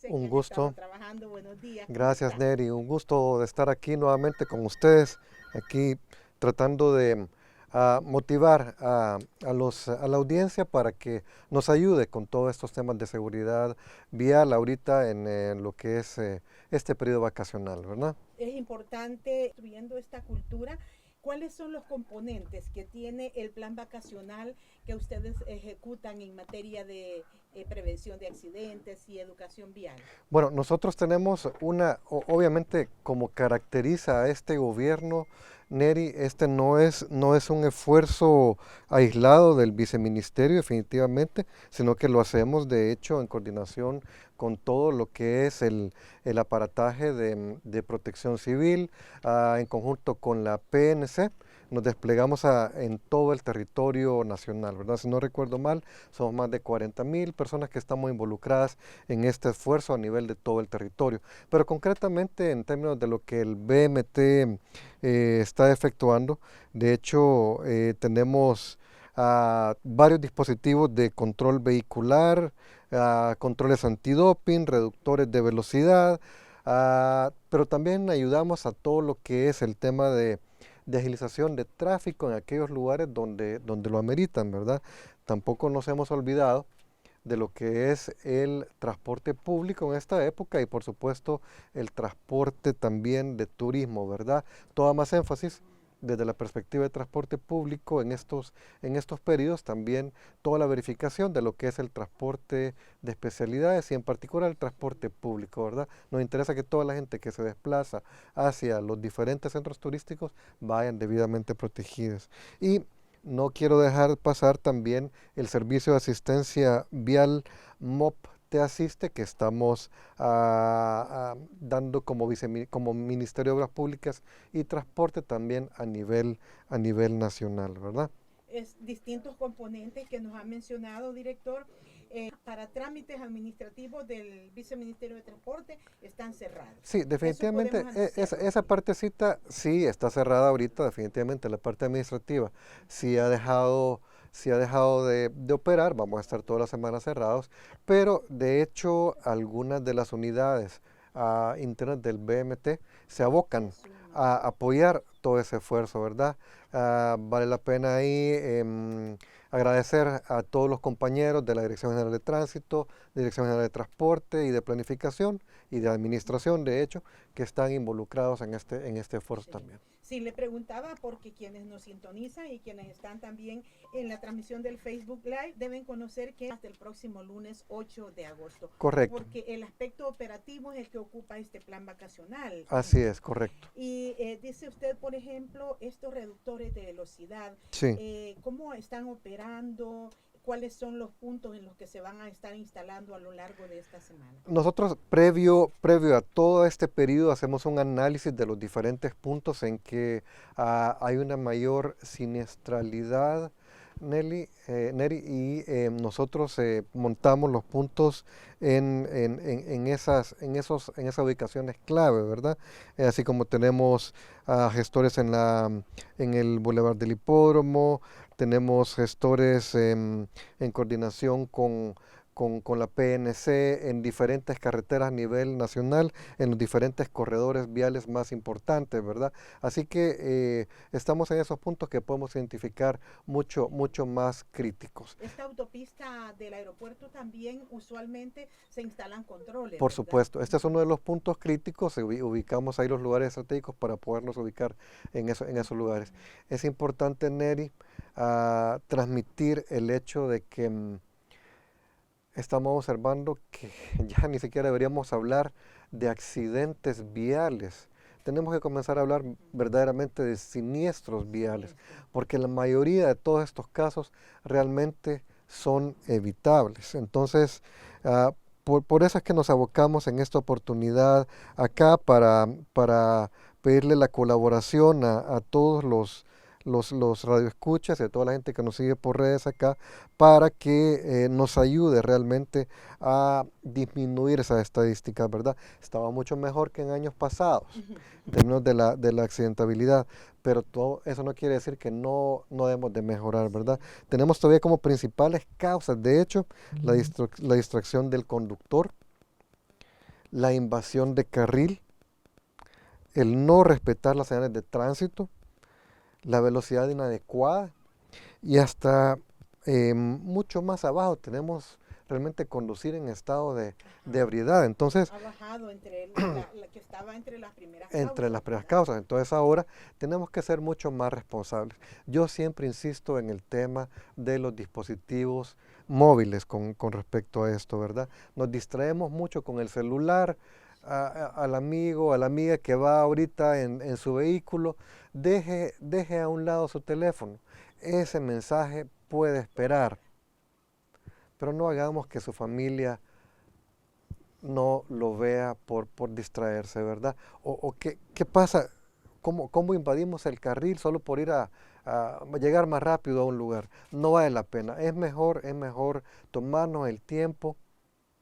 sé que Un han estado gusto. trabajando. Buenos días, ¿cómo Gracias, está? Neri. Un gusto de estar aquí nuevamente con ustedes, aquí tratando de motivar a la audiencia para que nos ayude con todos estos temas de seguridad vial ahorita en lo que es este periodo vacacional, ¿verdad? Es importante, construyendo esta cultura, ¿cuáles son los componentes que tiene el plan vacacional que ustedes ejecutan en materia de prevención de accidentes y educación vial? Bueno, nosotros tenemos obviamente como caracteriza a este gobierno, Neri, este no es un esfuerzo aislado del viceministerio definitivamente, sino que lo hacemos de hecho en coordinación con todo lo que es el aparataje de protección civil, en conjunto con la PNC. Nos desplegamos en todo el territorio nacional, ¿verdad? Si no recuerdo mal, somos más de 40,000 personas que estamos involucradas en este esfuerzo a nivel de todo el territorio. Pero concretamente en términos de lo que el BMT está efectuando, de hecho tenemos varios dispositivos de control vehicular, controles antidoping, reductores de velocidad, pero también ayudamos a todo lo que es el tema de agilización de tráfico en aquellos lugares donde lo ameritan, ¿verdad? Tampoco nos hemos olvidado de lo que es el transporte público en esta época y por supuesto el transporte también de turismo, ¿verdad? Toda más énfasis desde la perspectiva de transporte público en estos periodos, también toda la verificación de lo que es el transporte de especialidades y en particular el transporte público, ¿verdad? Nos interesa que toda la gente que se desplaza hacia los diferentes centros turísticos vayan debidamente protegidos. Y no quiero dejar pasar también el servicio de asistencia vial MOP Te Asiste que estamos dando como Ministerio de Obras Públicas y Transporte también a nivel nacional, ¿verdad? Es distintos componentes que nos ha mencionado, director, para trámites administrativos del Viceministerio de Transporte están cerrados. Sí, Eso podemos definitivamente anunciarlo esa aquí. partecita sí está cerrada ahorita, definitivamente la parte administrativa sí ha dejado de operar, vamos a estar toda la semana cerrados, pero de hecho algunas de las unidades internas del BMT se Se abocan suman. a apoyar todo ese esfuerzo, ¿verdad? Vale la pena ahí agradecer a todos los compañeros de la Dirección General de Tránsito, Dirección General de Transporte y de Planificación y de Administración, de hecho, que están involucrados en este esfuerzo Sí. también. Sí, le preguntaba porque quienes nos sintonizan y quienes están también en la transmisión del Facebook Live deben conocer que hasta el próximo lunes 8 de agosto, Correcto, porque el aspecto operativo es el que ocupa este plan vacacional. así es, correcto. Y dice usted, por ejemplo, estos reductores de velocidad, Sí. ¿cómo están operando? ¿Cuáles son los puntos en los que se van a estar instalando a lo largo de esta semana? Nosotros, previo a todo este periodo, hacemos un análisis de los diferentes puntos en que hay una mayor siniestralidad, Neri, y nosotros montamos los puntos en esas ubicaciones clave, ¿verdad? Así como tenemos gestores en el Boulevard del Hipódromo, tenemos gestores en coordinación con la PNC en diferentes carreteras a nivel nacional, en los diferentes corredores viales más importantes, ¿verdad? Así que estamos en esos puntos que podemos identificar mucho más críticos. Esta autopista del aeropuerto también usualmente se instalan controles, Por ¿verdad? supuesto, este es uno de los puntos críticos, ubicamos ahí los lugares estratégicos para podernos ubicar en esos lugares. Es importante, Neri, transmitir el hecho de que estamos observando que ya ni siquiera deberíamos hablar de accidentes viales. Tenemos que comenzar a hablar verdaderamente de siniestros viales, Siniestro. porque la mayoría de todos estos casos realmente son evitables. Entonces, ah, por eso es que nos abocamos en esta oportunidad acá para pedirle la colaboración a todos los radioescuchas y a toda la gente que nos sigue por redes acá para que nos ayude realmente a disminuir esas estadísticas, ¿verdad? Estaba mucho mejor que en años pasados en términos de la accidentabilidad, pero todo eso no quiere decir que no debemos de mejorar, ¿verdad? Sí. Tenemos todavía como principales causas, de hecho, la distracción del conductor, la invasión de carril, el no respetar las señales de tránsito, la velocidad inadecuada y hasta mucho más abajo tenemos realmente conducir en estado de Ajá. ebriedad. Entonces, Ha bajado la que estaba entre las primeras entre las causas, primeras ¿verdad? causas. Entonces ahora tenemos que ser mucho más responsables. Yo siempre insisto en el tema de los dispositivos móviles con respecto a esto, ¿verdad? Nos distraemos mucho con el celular, al amigo, a la amiga que va ahorita en su vehículo, deje a un lado su teléfono. Ese mensaje puede esperar, pero no hagamos que su familia no lo vea por distraerse, ¿verdad? O qué pasa, cómo invadimos el carril solo por ir a llegar más rápido a un lugar. No vale la pena. Es mejor tomarnos el tiempo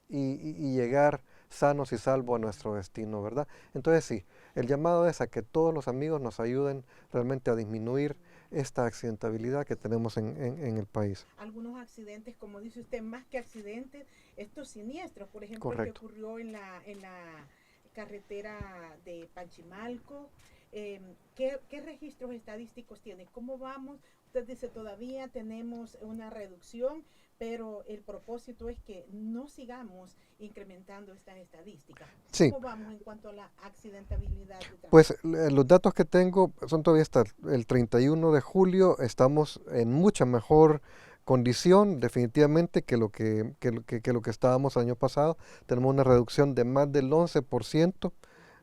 y llegar sanos y salvos a nuestro destino, ¿verdad? Entonces sí, el llamado es a que todos los amigos nos ayuden realmente a disminuir esta accidentabilidad que tenemos en el país. Algunos accidentes, como dice usted, más que accidentes, estos siniestros, por ejemplo, el que Correcto. ocurrió en la carretera de Panchimalco. ¿Qué registros estadísticos tiene? ¿Cómo vamos? Usted dice, todavía tenemos una reducción, pero el propósito es que no sigamos incrementando estas estadísticas. Sí, ¿Cómo vamos en cuanto a la accidentabilidad de pues tránsito? los datos que tengo son todavía hasta el 31 de julio, estamos en mucha mejor condición definitivamente que lo que estábamos el año pasado. Tenemos una reducción de más del 11%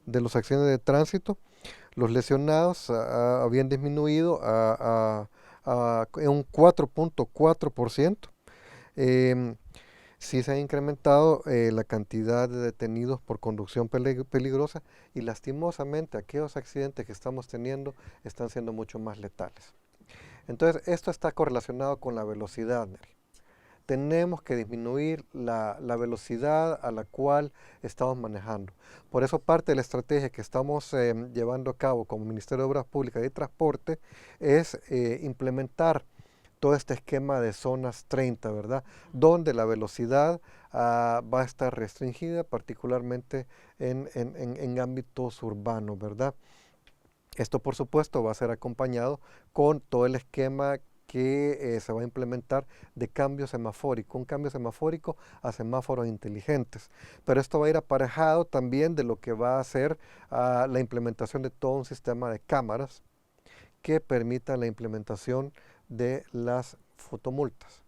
de los accidentes de tránsito. Los lesionados habían disminuido en un 4.4%. Em, Sí se ha incrementado la cantidad de detenidos por conducción peligrosa y lastimosamente aquellos accidentes que estamos teniendo están siendo mucho más letales. Entonces, esto está correlacionado con la velocidad, Neri. Tenemos que disminuir la velocidad a la cual estamos manejando. Por eso parte de la estrategia que estamos llevando a cabo como Ministerio de Obras Públicas y Transporte es implementar todo este esquema de zonas 30, ¿verdad? Donde la velocidad va a estar restringida, particularmente en ámbitos urbanos, ¿verdad? Esto, por supuesto, va a ser acompañado con todo el esquema que se va a implementar de cambio semafórico, un cambio semafórico a semáforos inteligentes. Pero esto va a ir aparejado también de lo que va a ser la implementación de todo un sistema de cámaras que permita la implementación de las fotomultas.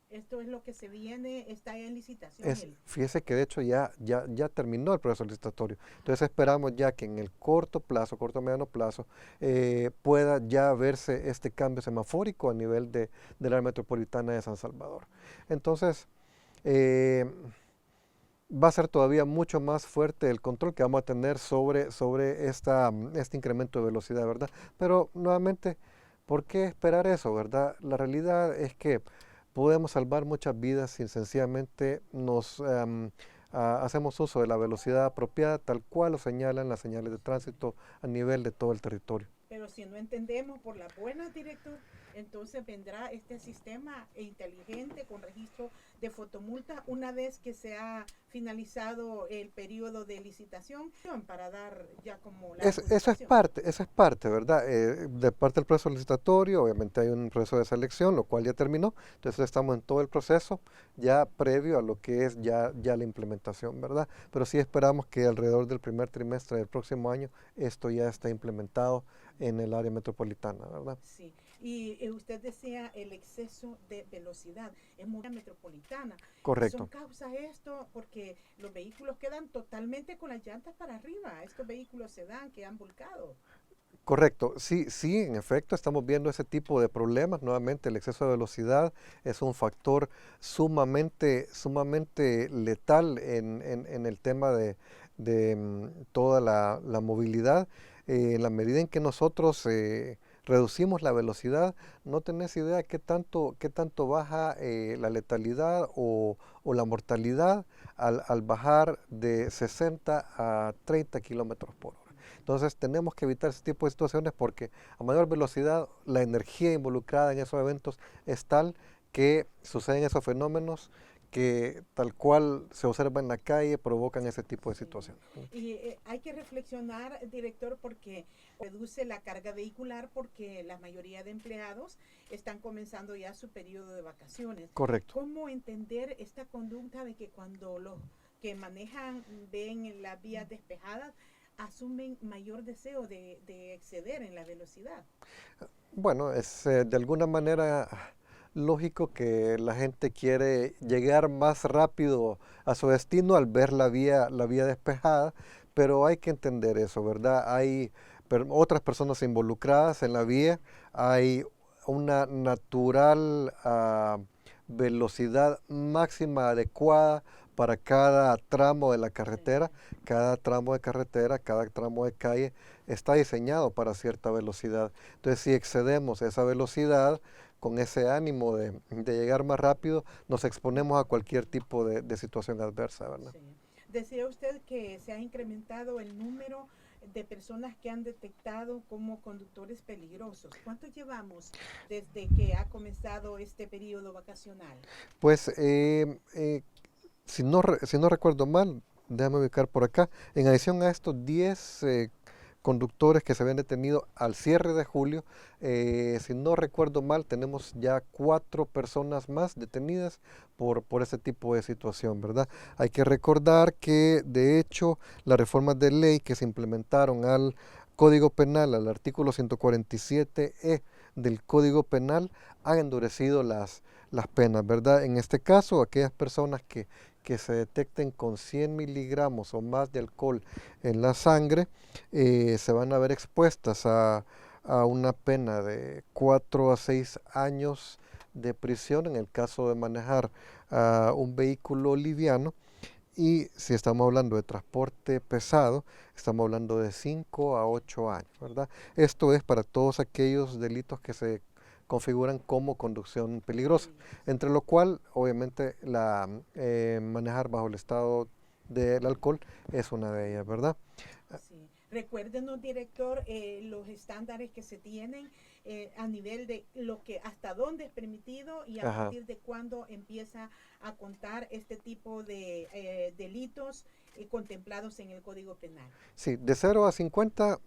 Esto es lo que se viene, está en licitación. Fíjese que de hecho ya terminó el proceso licitatorio. Entonces esperamos ya que en el corto mediano plazo, pueda ya verse este cambio semafórico a nivel del área metropolitana de San Salvador. Entonces, eh, va a ser todavía mucho más fuerte el control que vamos a tener sobre este incremento de velocidad, ¿verdad? Pero nuevamente, ¿por qué esperar eso, verdad? La realidad es que podemos salvar muchas vidas si sencillamente hacemos uso de la velocidad apropiada, tal cual lo señalan las señales de tránsito a nivel de todo el territorio. Pero si no entendemos por la buena, director, entonces vendrá este sistema inteligente con registro de fotomulta una vez que se ha finalizado el periodo de licitación para dar ya como la adjudicación. Eso es parte, ¿verdad? De parte del proceso licitatorio, obviamente hay un proceso de selección, lo cual ya terminó, entonces estamos en todo el proceso ya previo a lo que es ya la implementación, ¿verdad? Pero sí esperamos que alrededor del primer trimestre del próximo año esto ya esté implementado en el área metropolitana, ¿verdad? Sí, y usted decía el exceso de velocidad en una metropolitana. ¿Son Correcto. causas esto? Porque los vehículos quedan totalmente con las llantas para arriba. Estos vehículos sedán que han volcado. Correcto, sí, en efecto, estamos viendo ese tipo de problemas. Nuevamente, el exceso de velocidad es un factor sumamente letal en el tema de toda la movilidad. En la medida en que nosotros reducimos la velocidad, no tenés idea qué tanto baja la letalidad o la mortalidad al bajar de 60 a 30 kilómetros por hora. Entonces tenemos que evitar ese tipo de situaciones porque a mayor velocidad la energía involucrada en esos eventos es tal que suceden esos fenómenos que tal cual se observa en la calle provocan ese tipo de situaciones. Y hay que reflexionar, director, porque reduce la carga vehicular porque la mayoría de empleados están comenzando ya su periodo de vacaciones. Correcto. ¿Cómo entender esta conducta de que cuando los que manejan ven las vías despejadas asumen mayor deseo de exceder en la velocidad? Bueno, es de alguna manera lógico que la gente quiere llegar más rápido a su destino al ver la vía despejada, pero hay que entender eso, ¿verdad? Hay otras personas involucradas en la vía, hay una natural velocidad máxima adecuada para cada tramo de la carretera, cada tramo de carretera, cada tramo de calle está diseñado para cierta velocidad. Entonces, si excedemos esa velocidad, con ese ánimo de llegar más rápido, nos exponemos a cualquier tipo de situación adversa, ¿verdad? Sí. Decía usted que se ha incrementado el número de personas que han detectado como conductores peligrosos. ¿Cuánto llevamos desde que ha comenzado este periodo vacacional? Pues, si no recuerdo mal, déjame ubicar por acá, en adición a estos 10 conductores que se habían detenido al cierre de julio, si no recuerdo mal, tenemos ya 4 personas más detenidas por ese tipo de situación, ¿verdad? Hay que recordar que, de hecho, las reformas de ley que se implementaron al Código Penal, al artículo 147E del Código Penal, han endurecido las penas, ¿verdad? En este caso, aquellas personas que se detecten con 100 miligramos o más de alcohol en la sangre, se van a ver expuestas a una pena de 4 a 6 años de prisión en el caso de manejar un vehículo liviano. Y si estamos hablando de transporte pesado, estamos hablando de 5 a 8 años, ¿verdad? Esto es para todos aquellos delitos que se configuran como conducción peligrosa, entre lo cual obviamente manejar bajo el estado del alcohol es una de ellas, ¿verdad? Sí. Recuérdenos, director, los estándares que se tienen a nivel de lo que hasta dónde es permitido y a Ajá. partir de cuándo empieza a contar este tipo de delitos contemplados en el Código Penal. Sí, de 0 a 50 Es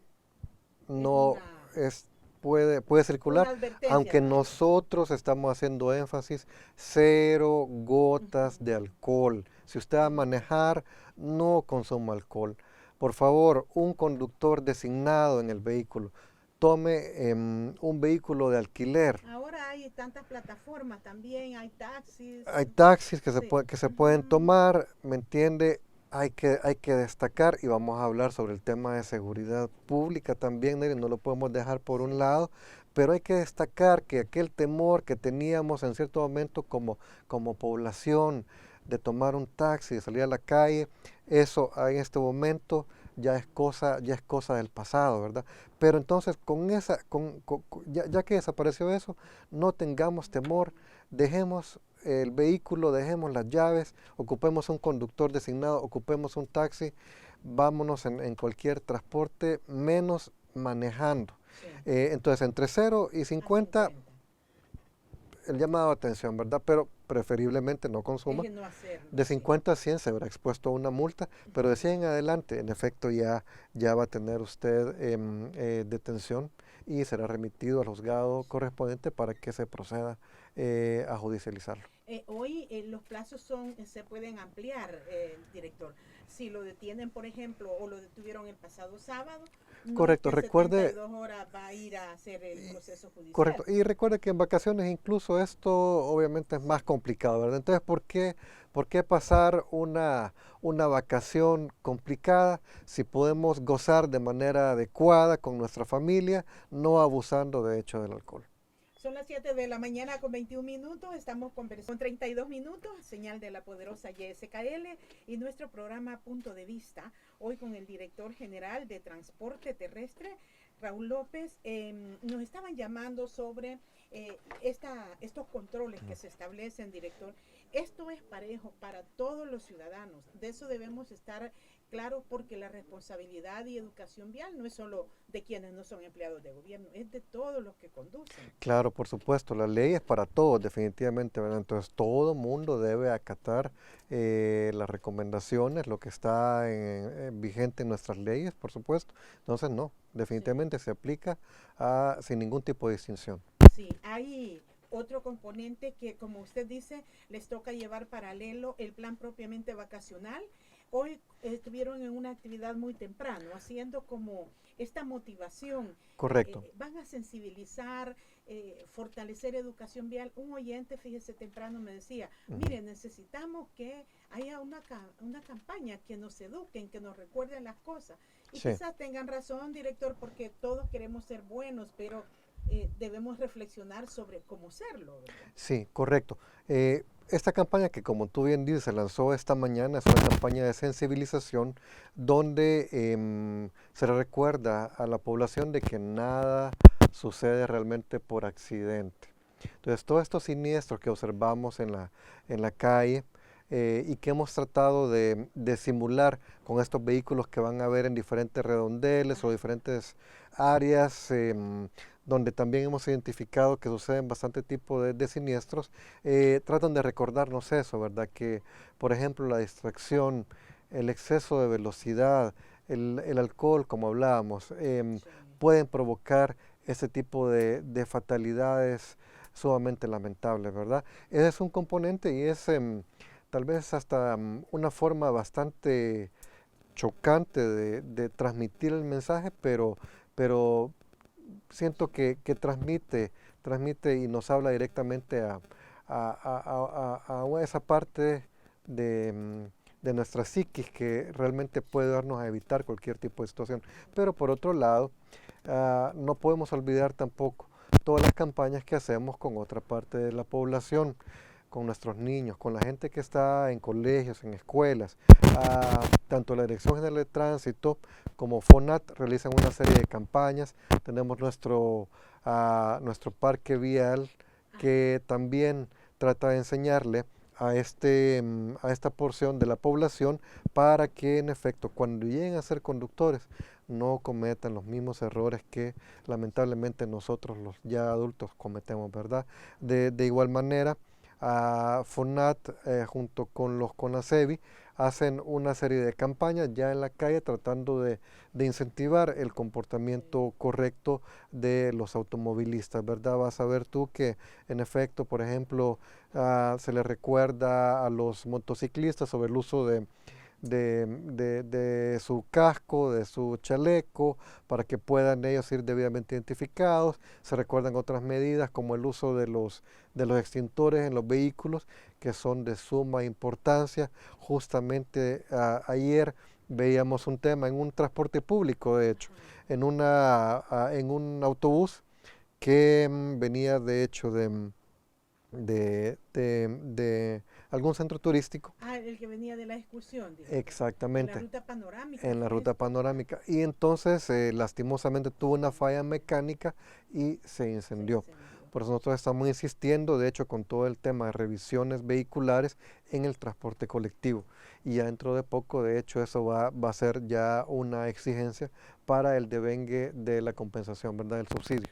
no es, puede circular, una advertencia, aunque tal vez. nosotros estamos haciendo énfasis, 0 gotas Ujú. de alcohol. Si usted va a manejar, no consuma alcohol. Por favor, un conductor designado en el vehículo. Tome un vehículo de alquiler. Ahora hay tantas plataformas también, hay taxis. Hay taxis Sí. que se pueden Ujú. tomar, ¿me entiende? Hay que destacar y vamos a hablar sobre el tema de seguridad pública también, Neri, no lo podemos dejar por un Sí. lado, pero hay que destacar que aquel temor que teníamos en cierto momento como población de tomar un taxi, de salir a la calle, eso en este momento ya es cosa del pasado, ¿verdad? Pero entonces ya que desapareció eso, no tengamos temor, dejemos el vehículo, dejemos las llaves, ocupemos un conductor designado, ocupemos un taxi, vámonos en cualquier transporte, menos manejando. Sí. Entonces, entre 0 y A 50, 50. el llamado de atención, ¿verdad? Pero preferiblemente no consuma. Es no hacerlo, De sí. 50 a 100 se verá expuesto a una multa, pero de 100 en adelante, en efecto, ya va a tener usted detención y será remitido al juzgado correspondiente para que se proceda a judicializarlo. Hoy los plazos se pueden ampliar, director. Si lo detienen, por ejemplo, o lo detuvieron el pasado sábado, no es que Correcto, en recuerde, 72 horas va a ir a hacer el proceso correcto, judicial. y recuerde que en vacaciones incluso esto obviamente es más complicado, ¿verdad? Entonces, por qué pasar una vacación complicada si podemos gozar de manera adecuada con nuestra familia, no abusando de hecho del alcohol? Son las 7 de la mañana con 21 minutos, estamos conversando con 32 minutos, señal de la poderosa YSKL y nuestro programa Punto de Vista, hoy con el director general de Transporte Terrestre, Raúl López. Nos estaban llamando sobre estos controles que se establecen, director, Esto es parejo para todos los ciudadanos. De eso debemos estar claros porque la responsabilidad y educación vial no es solo de quienes no son empleados de gobierno, es de todos los que conducen. Claro, por supuesto, la ley es para todos, definitivamente, ¿verdad? Entonces todo mundo debe acatar las recomendaciones, lo que está vigente en nuestras leyes, por supuesto. Entonces no, Sí. definitivamente se aplica sin ningún tipo de distinción. Sí, hay otro componente que, como usted dice, les toca llevar paralelo el plan propiamente vacacional. Hoy estuvieron en una actividad muy temprano, haciendo como esta motivación. Correcto. Van a sensibilizar, fortalecer educación vial. Un oyente, fíjese, temprano me decía, Ujú. mire, necesitamos que haya una campaña que nos eduquen, que nos recuerden las cosas. Y Sí. quizás tengan razón, director, porque todos queremos ser buenos, pero debemos reflexionar sobre cómo serlo, ¿verdad? Sí, correcto. Esta campaña que como tú bien dices se lanzó esta mañana es una campaña de sensibilización donde se le recuerda a la población de que nada sucede realmente por accidente. Entonces todos estos siniestros que observamos en la calle y que hemos tratado de simular con estos vehículos que van a ver en diferentes redondeles o diferentes áreas donde también hemos identificado que suceden bastante tipo de siniestros, tratan de recordarnos eso, ¿verdad? Que, por ejemplo, la distracción, el exceso de velocidad, el alcohol, como hablábamos, Sí. pueden provocar ese tipo de fatalidades sumamente lamentables, ¿verdad? Ese es un componente y es tal vez hasta una forma bastante chocante de transmitir el mensaje, pero siento que transmite y nos habla directamente a esa parte de nuestra psiquis que realmente puede darnos a evitar cualquier tipo de situación. Pero por otro lado, no podemos olvidar tampoco todas las campañas que hacemos con otra parte de la población, con nuestros niños, con la gente que está en colegios, en escuelas. Tanto la Dirección General de Tránsito como FONAT realizan una serie de campañas. Tenemos nuestro parque vial Ajá. que también trata de enseñarle a esta porción de la población para que en efecto cuando lleguen a ser conductores no cometan los mismos errores que lamentablemente nosotros los ya adultos cometemos, ¿verdad? De igual manera, FONAT junto con los CONASEBI hacen una serie de campañas ya en la calle tratando de incentivar el Sí. comportamiento correcto de los automovilistas, ¿verdad? Vas a ver tú que en efecto, por ejemplo, se le recuerda a los motociclistas sobre el uso de su casco, de su chaleco, para que puedan ellos ir debidamente identificados. Se recuerdan otras medidas como el uso de los extintores en los vehículos, que son de suma importancia. Justamente ayer veíamos un tema en un transporte público, de hecho, Ajá. en un autobús que venía de hecho de algún centro turístico. Ah, el que venía de la excursión, director. En la Exactamente, ruta panorámica en la fue ruta esto. panorámica. Y entonces, lastimosamente, tuvo una Sí, falla mecánica y se se incendió. incendió. Por eso nosotros estamos insistiendo, de hecho, con todo el tema de revisiones vehiculares en el transporte colectivo. Y ya dentro de poco, de hecho, eso va a ser ya una exigencia para el devengue de la compensación, ¿verdad? Del subsidio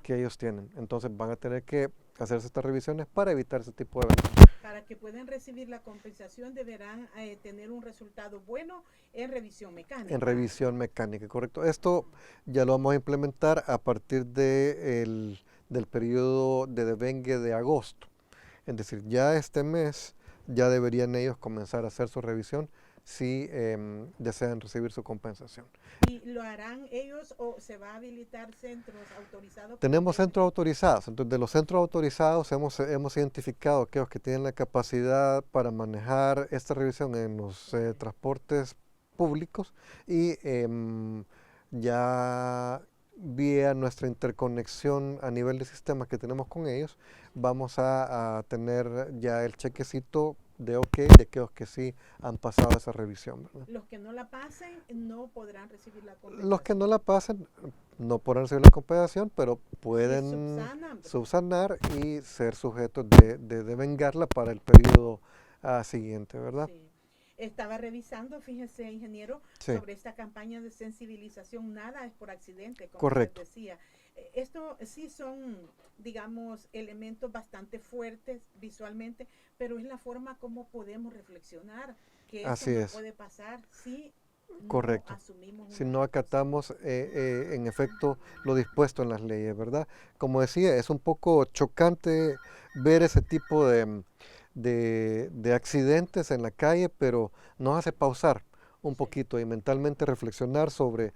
que ellos tienen. Entonces van a tener que hacerse estas revisiones para evitar ese tipo de eventos. Para que puedan recibir la compensación deberán tener un resultado bueno en revisión En mecánica. revisión mecánica, correcto. Esto ya lo vamos a implementar a partir del periodo de devengue de agosto. Es decir, ya este mes ya deberían ellos comenzar a hacer su revisión si desean recibir su compensación. ¿Y lo harán ellos o se va a habilitar centros autorizados por el Tenemos centros DGT? autorizados, entonces de los centros autorizados hemos identificado aquellos que tienen la capacidad para manejar esta revisión en los Sí. transportes públicos y ya vía nuestra interconexión a nivel de sistemas que tenemos con ellos, vamos a tener ya el chequecito de ok, de que sí han pasado esa revisión, ¿verdad? Los que no la pasen no podrán recibir la Los que compensación. no la pasen no podrán recibir la compensación, pero Si pueden subsanan, ¿verdad? subsanar y ser sujetos de vengarla para el periodo siguiente, ¿verdad? Sí. Estaba revisando, fíjese, ingeniero, Sí, sobre esta campaña de sensibilización. Nada es por accidente, como usted correcto. decía. Esto sí son, digamos, elementos bastante fuertes visualmente, pero es la forma como podemos reflexionar que esto Así no es, puede pasar si no correcto. asumimos Si una no posición. acatamos en efecto Ujú. lo dispuesto en las leyes, ¿verdad? Como decía, es un poco chocante ver ese tipo de accidentes en la calle, pero nos hace pausar un Sí. poquito y mentalmente reflexionar sobre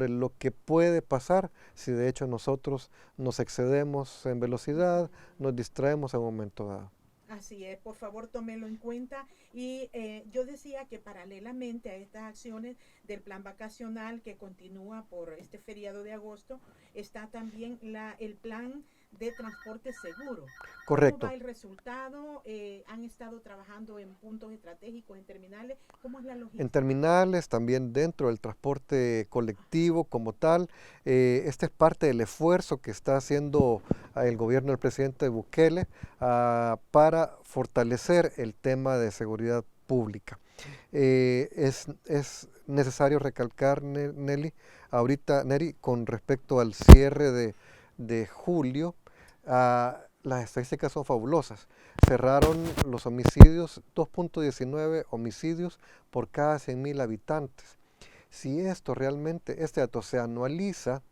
lo que puede pasar si de hecho nosotros nos excedemos en velocidad, Ujú. nos distraemos en un momento dado. Así es, por favor tómelo en cuenta. Y yo decía que paralelamente a estas acciones del plan vacacional que continúa por este feriado de agosto, está también el plan de transporte seguro. ¿Cómo Correcto. va el resultado? ¿Han estado trabajando en puntos estratégicos, en terminales? ¿Cómo es la En logística? terminales, también dentro del transporte Ajá, colectivo como tal. Este es parte del esfuerzo que está haciendo el gobierno del presidente Bukele para fortalecer el tema de seguridad pública. Es necesario recalcar, Nelly, ahorita, Neri, con respecto al cierre de julio, las estadísticas son fabulosas. Cerraron los homicidios, 2.19 homicidios por cada 100.000 habitantes. Si esto realmente, este dato se anualiza,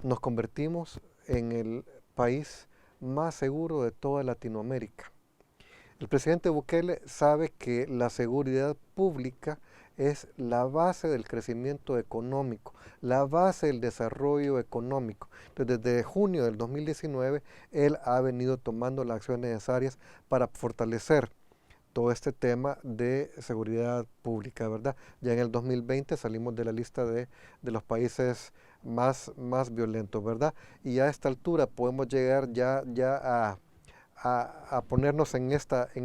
nos convertimos en el país más seguro de toda Latinoamérica. El presidente Bukele sabe que la seguridad pública es la base del crecimiento económico, la base del desarrollo económico. Entonces, desde junio del 2019, él ha venido tomando las acciones necesarias para fortalecer todo este tema de seguridad pública, ¿verdad? Ya en el 2020 salimos de la lista de los países más violentos, ¿verdad? Y a esta altura podemos llegar ya a ponernos en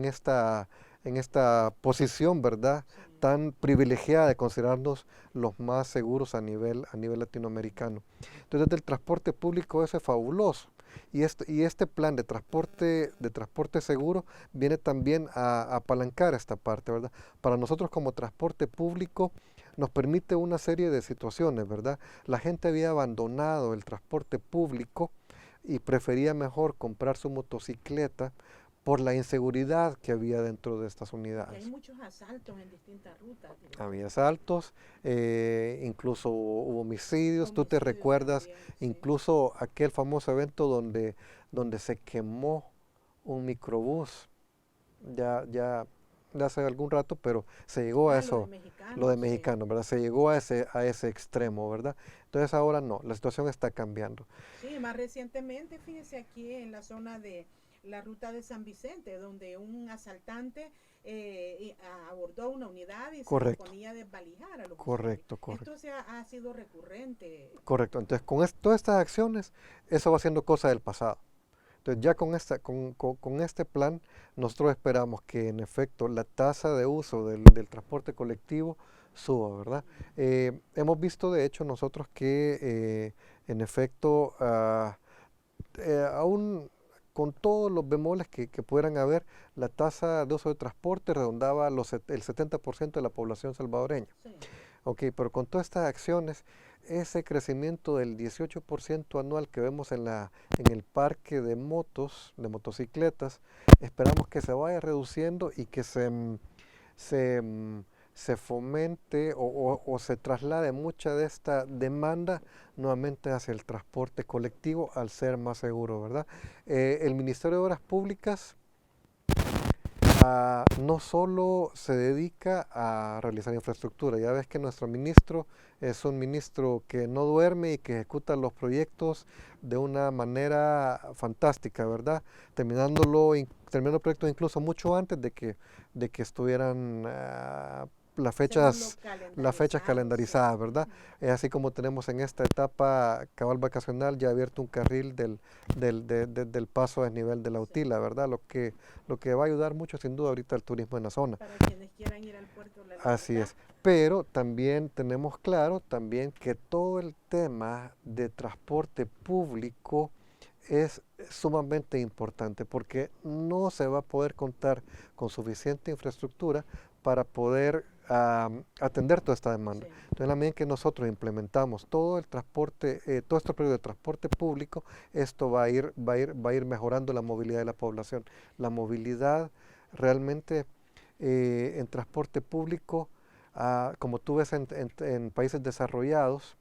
esta posición, ¿verdad? sí. Tan privilegiada de considerarnos los más seguros a nivel latinoamericano. Entonces, desde el transporte público eso es fabuloso. Y este plan de transporte seguro viene también a apalancar esta parte, ¿verdad? Para nosotros como transporte público nos permite una serie de situaciones, ¿verdad? La gente había abandonado el transporte público y prefería mejor comprar su motocicleta por la inseguridad que había dentro de estas Porque hay unidades. muchos asaltos en distintas rutas, ¿verdad? Había asaltos, incluso hubo homicidios. Tú te Homicidios recuerdas también, sí. incluso aquel famoso evento donde se quemó un microbús, ya hace algún rato, pero se llegó a Lo de eso, lo de mexicanos, sí. mexicano, ¿verdad? Se llegó a ese extremo, ¿verdad? Entonces ahora no, la situación está cambiando. Sí, más recientemente, fíjese aquí en la zona de la ruta de San Vicente, donde un asaltante abordó una unidad y se Correcto, disponía a desvalijar a los usuarios. correcto, Esto correcto. ha sido recurrente. Correcto, entonces con todas estas acciones, eso va siendo cosa del pasado. Entonces ya con este plan, nosotros esperamos que en efecto la tasa de uso del transporte colectivo suba, ¿verdad? Hemos visto de hecho nosotros que en efecto, aún con todos los bemoles que pudieran haber, la tasa de uso de transporte redondaba el 70% de la población salvadoreña. Sí. Ok, pero con todas estas acciones, ese crecimiento del 18% anual que vemos en el parque de motos, de motocicletas, esperamos que se vaya reduciendo y que se, mm, se fomente o se traslade mucha de esta demanda nuevamente hacia el transporte colectivo al ser más seguro, ¿verdad? El Ministerio de Obras Públicas no solo se dedica a realizar infraestructura. Ya ves que nuestro ministro es un ministro que no duerme y que ejecuta los proyectos de una manera fantástica, ¿verdad? Terminando proyectos incluso mucho antes de que estuvieran según las fechas sí. calendarizadas, ¿verdad? Así como tenemos en esta etapa cabal vacacional ya abierto un carril del paso a desnivel de la Sí. Utila, ¿verdad? Lo que va a ayudar mucho sin duda ahorita al turismo en la zona. Para quienes quieran ir al puerto La Así Libertad. es. Pero también tenemos claro también que todo el tema de transporte público es sumamente importante porque no se va a poder contar con suficiente infraestructura para poder atender toda esta demanda. Sí. Entonces, en la medida en que nosotros implementamos todo el transporte, todo este periodo de transporte público, esto va a ir mejorando la movilidad de la población. La movilidad realmente en transporte público, como tú ves en países desarrollados,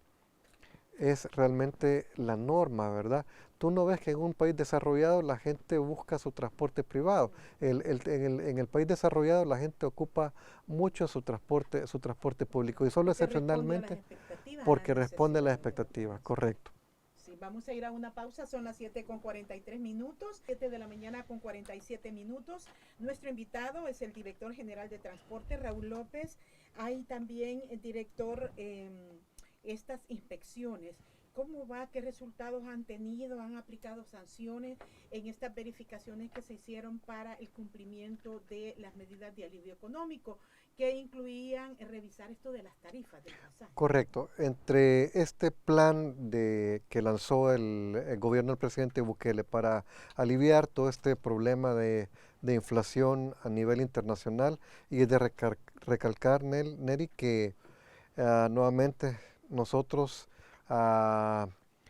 es realmente la norma, ¿verdad? Tú no ves que en un país desarrollado la gente busca su transporte privado. En el país desarrollado la gente ocupa mucho su transporte público y solo Porque responde a las excepcionalmente expectativas, a las porque responde a las necesidades de la expectativas, población. correcto. Sí, vamos a ir a una pausa, son las 7:43, 7 de la mañana con 47 minutos. Nuestro invitado es el director general de transporte, Raúl López. Hay también el director, estas inspecciones. ¿Cómo va? ¿Qué resultados han tenido? ¿Han aplicado sanciones en estas verificaciones que se hicieron para el cumplimiento de las medidas de alivio económico, que incluían revisar esto de las tarifas del pasaje? Correcto. Entre este plan que lanzó el gobierno del presidente Bukele para aliviar todo este problema de inflación a nivel internacional y es de recalcar, Neri, que nuevamente nosotros ah,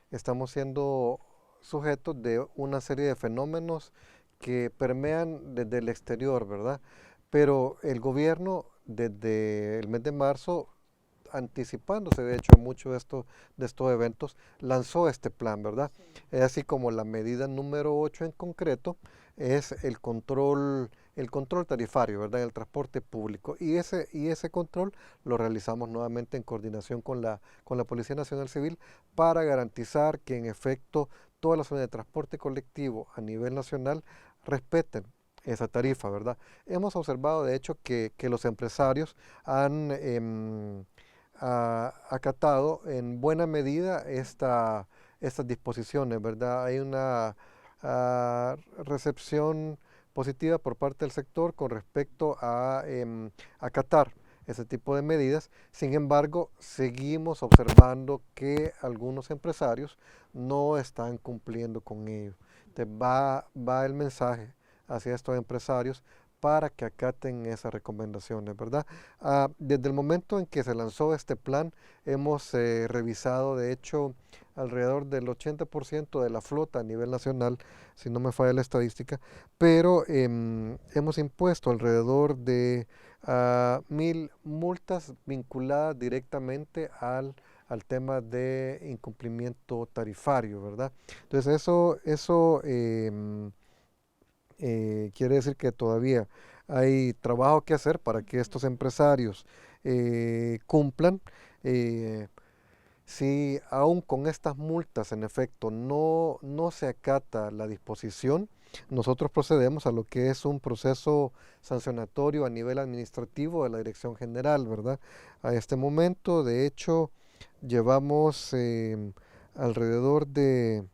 estamos siendo sujetos de una serie de fenómenos que permean desde el exterior, ¿verdad? Pero el gobierno desde el mes de marzo, anticipándose de hecho mucho de estos eventos, lanzó este plan, ¿verdad? Sí. Es así como la medida número 8 en concreto es el control tarifario, ¿verdad? En el transporte público. Y ese control lo realizamos nuevamente en coordinación con la Policía Nacional Civil para garantizar que en efecto todas las zonas de transporte colectivo a nivel nacional respeten esa tarifa, ¿verdad? Hemos observado de hecho que los empresarios han acatado en buena medida estas disposiciones, ¿verdad? Hay una recepción positiva por parte del sector con respecto a acatar ese tipo de medidas. Sin embargo, seguimos observando que algunos empresarios no están cumpliendo con ello. Entonces va el mensaje hacia estos empresarios para que acaten esas recomendaciones, ¿verdad? Desde el momento en que se lanzó este plan, hemos revisado, de hecho, alrededor del 80% de la flota a nivel nacional, si no me falla la estadística, pero hemos impuesto alrededor de 1000 multas vinculadas directamente al tema de incumplimiento tarifario, ¿verdad? Entonces eso quiere decir que todavía hay trabajo que hacer para que estos empresarios cumplan. eh, si aún con estas multas en efecto no se acata la disposición, nosotros procedemos a lo que es un proceso sancionatorio a nivel administrativo de la Dirección General, ¿verdad? A este momento, de hecho, llevamos alrededor de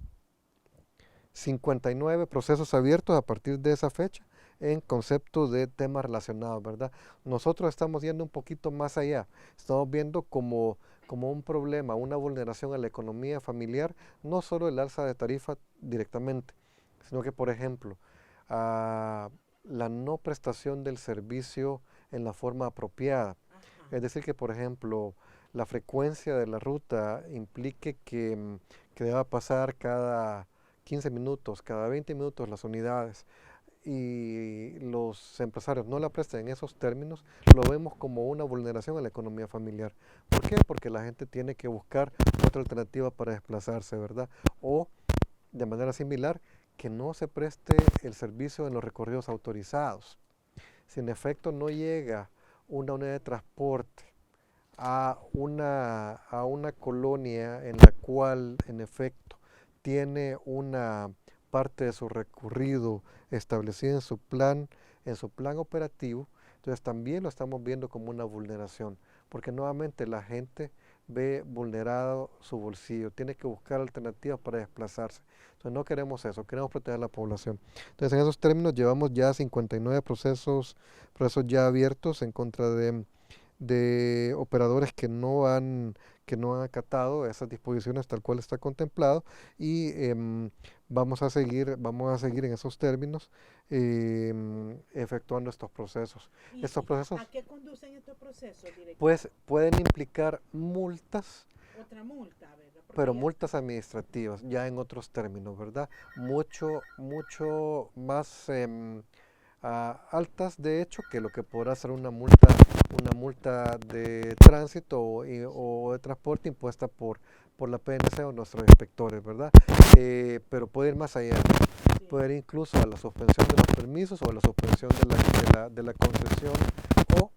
59 procesos abiertos a partir de esa fecha en concepto de temas relacionados, ¿verdad? Nosotros estamos yendo un poquito más allá, estamos viendo como un problema, una vulneración a la economía familiar, no solo el alza de tarifa directamente, sino que, por ejemplo, la no prestación del servicio en la forma apropiada. Ajá. Es decir, que, por ejemplo, la frecuencia de la ruta implique que deba pasar cada 15 minutos, cada 20 minutos las unidades y los empresarios no la prestan en esos términos, lo vemos como una vulneración a la economía familiar. ¿Por qué? Porque la gente tiene que buscar otra alternativa para desplazarse, ¿verdad? O de manera similar, que no se preste el servicio en los recorridos autorizados. Si en efecto no llega una unidad de transporte a una colonia en la cual en efecto tiene una parte de su recorrido establecida en su plan operativo, entonces Entonces también lo estamos viendo como una vulneración, porque nuevamente la gente ve vulnerado su bolsillo, tiene que buscar alternativas para desplazarse. Entonces no queremos eso, queremos proteger a la población. Entonces en esos términos llevamos ya 59 procesos ya abiertos en contra de operadores que no han acatado esas disposiciones tal cual está contemplado y vamos a seguir en esos términos efectuando estos procesos. Estos procesos ¿A qué conducen estos procesos, director? pues pueden implicar multas, Otra multa, ¿verdad? pero multas administrativas, ya en otros términos, ¿verdad? Mucho más altas, de hecho, que lo que podrá ser una multa de tránsito o de transporte impuesta por la PNC o nuestros inspectores, ¿verdad? Pero puede ir más allá, Sí. puede ir incluso a la suspensión de los permisos o a la suspensión de la concesión o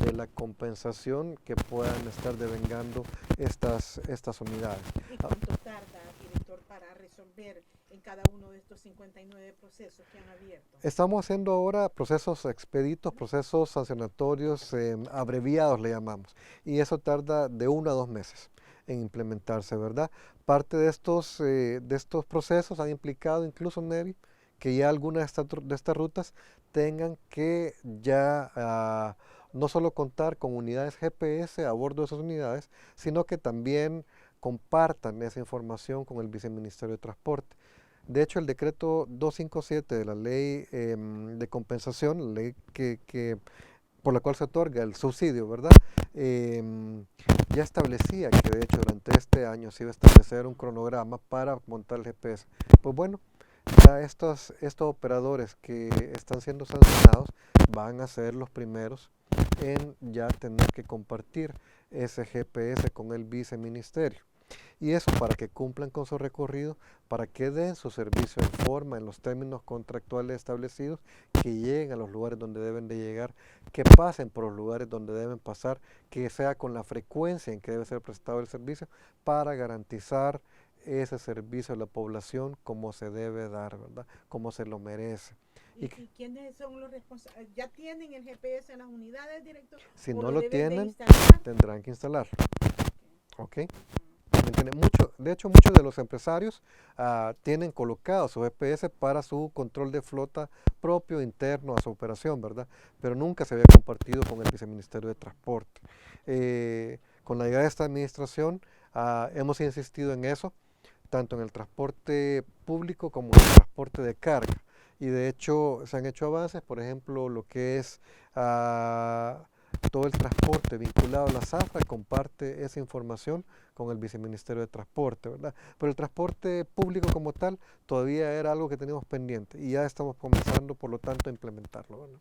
de la compensación que puedan estar devengando estas unidades. ¿Y cuánto tarda, director, para resolver en cada uno de estos 59 procesos que han abierto? Estamos haciendo ahora procesos expeditos, procesos sancionatorios abreviados le llamamos, y eso tarda de 1 a 2 meses en implementarse, ¿verdad? Parte de estos procesos han implicado incluso, Neri, que ya algunas de estas rutas tengan que ya no solo contar con unidades GPS a bordo de esas unidades, sino que también compartan esa información con el Viceministerio de Transporte. De hecho, el decreto 257 de la ley de compensación, la ley por la cual se otorga el subsidio, ¿verdad? Ya establecía que de hecho durante este año se iba a establecer un cronograma para montar el GPS. Pues bueno, ya estos operadores que están siendo sancionados van a ser los primeros en ya tener que compartir ese GPS con el viceministerio. Y eso para que cumplan con su recorrido, para que den su servicio en forma, en los términos contractuales establecidos, que lleguen a los lugares donde deben de llegar, que pasen por los lugares donde deben pasar, que sea con la frecuencia en que debe ser prestado el servicio, para garantizar ese servicio a la población como se debe dar, ¿verdad? Como se lo merece. ¿Y quiénes son los responsables? ¿Ya tienen el GPS en las unidades, director? Si ¿O no lo deben de tienen, instalar? tendrán que instalarlo. ¿Ok? Ujú. De hecho, muchos de los empresarios tienen colocado su GPS para su control de flota propio interno a su operación, ¿verdad? Pero nunca se había compartido con el Viceministerio de Transporte. Con la llegada de esta administración hemos insistido en eso, tanto en el transporte público como en el transporte de carga. Y de hecho se han hecho avances, por ejemplo, lo que es todo el transporte vinculado a la zafra comparte esa información con el Viceministerio de Transporte, ¿verdad? Pero el transporte público como tal todavía era algo que teníamos pendiente y ya estamos comenzando, por lo tanto, a implementarlo, ¿verdad?